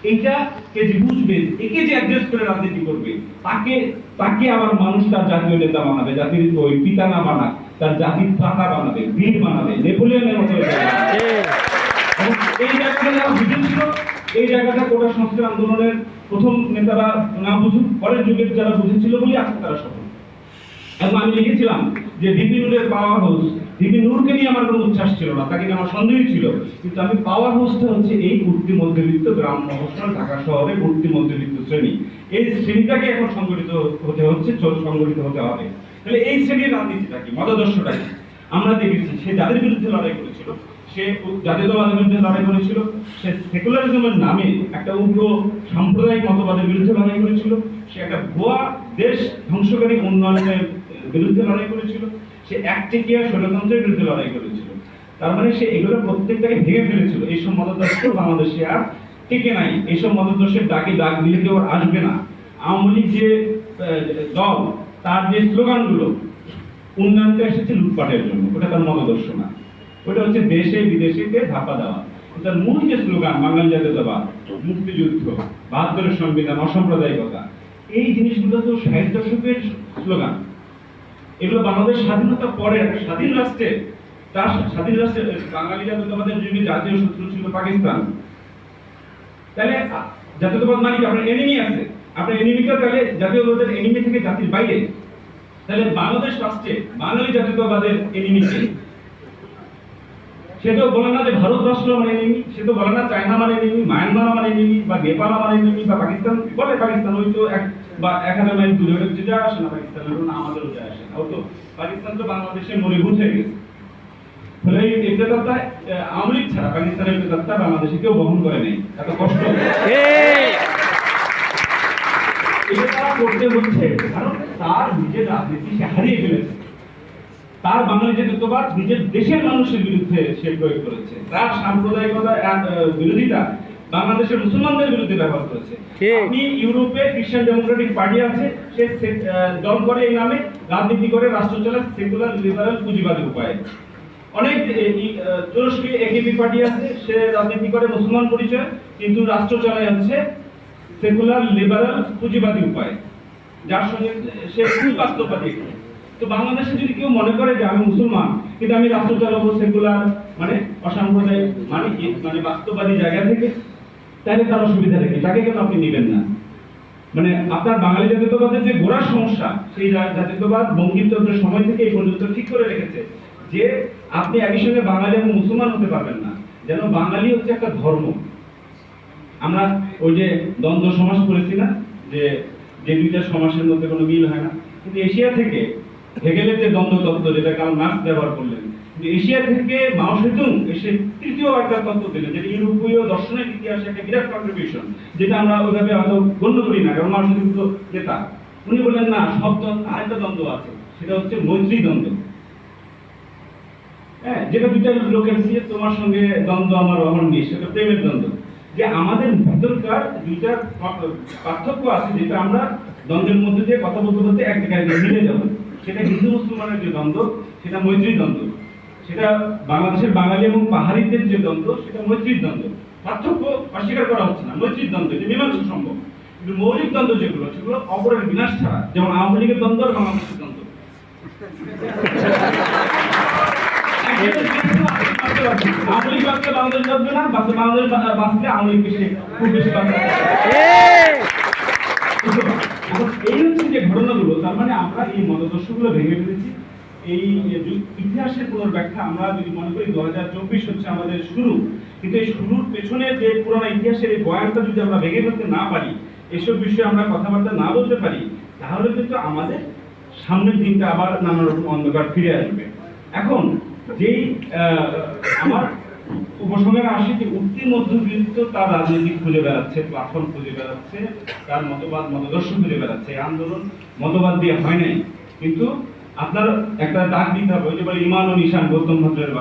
এইটা কে যে বুঝবে, একে যে অ্যাড্রেস করে রাজনীতি করবে, তাকে তাকে আবার মানুষ তার জাতীয় নেতা বানাবে, জাতির ওই পিতা না বানাক, তার জাতির পাতা বানাবে, বীর বানাবে, নেপোলিয়নের মতো হয়ে যাবে। এবং এই জায়গাটা যারা বুঝেছিল, এই জায়গাটা কোটা সংস্কার আন্দোলনের প্রথম নেতারা না বুঝুক, পরের যুগের যারা বুঝেছিল বলে আজকে তারা সফল। এবং আমি লিখেছিলাম যে ভিপি নূরের পাওয়ার হাউস, ভিপি নূরকে নিয়ে আমার কোনো উচ্ছ্বাস ছিল না, তাকে নিয়ে আমার সন্দেহ ছিল, কিন্তু আমি পাওয়ার হাউসটা হচ্ছে এই কুর্তি মধ্যবিত্ত গ্রাম মফস্বল ঢাকা শহরে কুর্তি মধ্যবিত্ত শ্রেণী, এই শ্রেণীটাকে এখন সংগঠিত হতে হচ্ছে, সংগঠিত হতে হবে। তাহলে এই শ্রেণীর রাজনীতিটা কি, মতাদর্শটা কি? আমরা দেখেছি সে যাদের বিরুদ্ধে লড়াই করেছিল, সে জাতীয়তাবাদের বিরুদ্ধে লড়াই করেছিল, সে সেকুলারিজমের নামে একটা উগ্র সাম্প্রদায়িক মতবাদের বিরুদ্ধে লড়াই করেছিল, সে একটা ভুয়া দেশ ধ্বংসকারী উন্নয়নের বিরুদ্ধে লড়াই করেছিল, সে একচেটিয়া ষড়যন্ত্রের বিরুদ্ধে লড়াই করেছিল। তার মানে সে এগুলো প্রত্যেকটাকে ভেঙে ফেলেছিল। এইসব মতাদর্শ বাংলাদেশে আর টিকে নাই, এইসব মতাদর্শের ডাকে ডাক দিলে কেউ আর আসবে না। আওয়ামী লীগ যে দল, তার যে স্লোগানগুলো, উন্নয়নটা এসেছে লুটপাটের জন্য, ওটা তার মতাদর্শ না, ওটা হচ্ছে দেশে বিদেশিকে ধাপা দেওয়া। তার মূল যে স্লোগান বাঙালি জাতীয়তাবাদ, মুক্তিযুদ্ধ, ৭২ সংবিধান, অসাম্প্রদায়িকতা, এই জিনিসগুলো তো ৬০ দশকের স্লোগান। এগুলো বাংলাদেশ স্বাধীনতা পরে স্বাধীন রাষ্ট্রে, তার স্বাধীন রাষ্ট্রে বাঙালি জাতীয়তাবাদের যুগে জাতীয় শত্রু ছিল পাকিস্তান। তাহলে জাতীয়তাবাদ মানে কি? আপনার এনিমি আছে, আপনার এনিমিটা তাহলে জাতীয়তাবাদের এনিমি থেকে জাতির বাইরে। তাহলে বাংলাদেশ রাষ্ট্রে বাঙালি জাতীয়তাবাদের এনিমি কে? সে তো বলে না যে ভারত রাষ্ট্র আমার এনিমি, সে তো বলে না চায়না আমার এনিমি, মায়ানমার আমার এনিমি, বা নেপাল আমার এনিমি, বা পাকিস্তান বলে পাকিস্তান ওই তো এক বা ১০০০ মাইল দূরে, ওটা কিছু যায় আসে না পাকিস্তানের, না আমাদেরও যায় আসে না। ও তো পাকিস্তান তো বাংলাদেশের মরিভূত হয়ে গেছে। ফলে এই প্রেতাত্মা আওয়ামী লীগ ছাড়া পাকিস্তানের প্রেতাত্মা বাংলাদেশে কেউ বহন করে নেই, এত কষ্ট এটা তারা করতে হচ্ছে, কারণ তার নিজের রাজনীতি সে হারিয়ে ফেলেছে। তার বাঙালি জাতীয়তাবাদ নিজের দেশের মানুষের বিরুদ্ধে সে প্রয়োগ করেছে, তার সাম্প্রদায়িকতা বিরোধিতা বাংলাদেশের মুসলমানদের বিরুদ্ধে ব্যবহার করেছে। আপনি ইউরোপে খ্রিস্টান ডেমোক্রেটিক পার্টি আছে, সে দল করে এই নামে রাজনীতি করে, রাষ্ট্র চালায় সেকুলার লিবারাল পুঁজিবাদী উপায়ে। অনেক তুরস্কে একেপি পার্টি আছে, সে রাজনীতি করে মুসলমান পরিচয়, কিন্তু রাষ্ট্র চালায় হচ্ছে সেকুলার লিবারাল পুঁজিবাদী উপায়, যার সঙ্গে সে খুব বাস্তববাদী। তো বাংলাদেশে যদি কেউ মনে করে যে আমি মুসলমান কিন্তু আমি রাষ্ট্র চালাবো সেকুলার মানে অসাম্প্রদায়িক মানে কি মানে বাস্তববাদী জায়গা থেকে, তাহলে তার অসুবিধা রেখে তাকে কেন আপনি নেবেন না? মানে আপনার বাঙালি জাতীয়তাবাদের যে গোড়ার সমস্যা, সেই জাতীয়তাবাদ বঙ্কিমচন্দ্রের সময় থেকে এই পর্যন্ত ঠিক করে রেখেছে যে আপনি একই সঙ্গে বাঙালি এবং মুসলমান হতে পারবেন না, যেন বাঙালি হচ্ছে একটা ধর্ম। আমরা ওই যে দ্বন্দ্ব সমাস করেছি না, যে যে দুইটা সমাসের মধ্যে কোনো মিল হয় না, কিন্তু এশিয়া থেকে হেগেলের যে দ্বন্দ্ব তত্ত্ব, যেটা কারণ মার্কস ব্যবহার করলেন, কিন্তু এশিয়া থেকে মাও সেতুং এসে তৃতীয় একটা তত্ত্ব দিলেন, যেটা ইউরোপীয় দর্শনের ইতিহাসে একটা বিরাট কন্ট্রিবিউশন, যেটা আমরা ওইভাবে হয়তো গণ্য করি না, কারণ মাও সেতুং তো নেতা। উনি বললেন না, সব আরেকটা দ্বন্দ্ব আছে, সেটা হচ্ছে মৈত্রী দ্বন্দ্ব। হ্যাঁ, যেটা দুইটা লোকের দিয়ে তোমার সঙ্গে দ্বন্দ্ব আমার নেই, সেটা প্রেমের দ্বন্দ্ব। যে আমাদের ভিতরকার দুইটা পার্থক্য আছে, যেটা আমরা দ্বন্দ্বের মধ্যে দিয়ে কথা বলতে বলতে এক জায়গায় মিলে যাবো, সেটা হিন্দু মুসলমানের যে দ্বন্দ্ব, সেটা মৈত্রী দ্বন্দ্ব। সেটা বাংলাদেশের বাঙালি এবং পাহাড়িদের যে দ্বন্দ্ব, সেটা মৈত্রীর দ্বন্দ্ব। পার্থক্য অস্বীকার করা হচ্ছে না, মৈত্রীর দ্বন্দ্ব এটা মীমাংসা সম্ভব। কিন্তু মৌলিক দ্বন্দ্ব যেগুলো, সেগুলো অপরের বিনাশ ছাড়া, যেমন আওয়ামী লীগের দ্বন্দ্ব আর বাংলাদেশের দ্বন্দ্ব। আওয়ামী লীগ বাঁচলে বাংলাদেশ বাঁচবে না, বাংলাদেশ বাঁচলে আওয়ামী লীগ বেশি খুব বেশি বাঁচবে। এই হচ্ছে যে ঘটনাগুলো, তার মানে আমরা এই মতাদর্শগুলো ভেঙে ফেলেছি। এই ইতিহাসের পুনর্ব্যাখ্যা আমরা যদি মনে করি 2024 হচ্ছে আমাদের শুরু, কিন্তু এই শুরুর পেছনে যে পুরোনো ইতিহাসের এই বয়ানটা যদি আমরা ভেঙে ফেলতে না পারি, এসব বিষয়ে আমরা কথাবার্তা না বলতে পারি, তাহলে কিন্তু আমাদের সামনের দিনটা আবার নানা রকম অন্ধকার ফিরে আসবে। এখন যেই আমার উপসংহারে আসে যে উঠতি মধ্যবিত্ত তার রাজনীতি খুঁজে বেড়াচ্ছে, প্ল্যাটফর্ম খুঁজে বেড়াচ্ছে, তার মতদর্শ খুঁজে বেড়াচ্ছে। এই আন্দোলন মতবাদ দিয়ে হয় নাই, কিন্তু আপনার একটা ডাক দিতে হবে, ওই যে বলে ইমান ও নিশান গৌতম ভদ্রের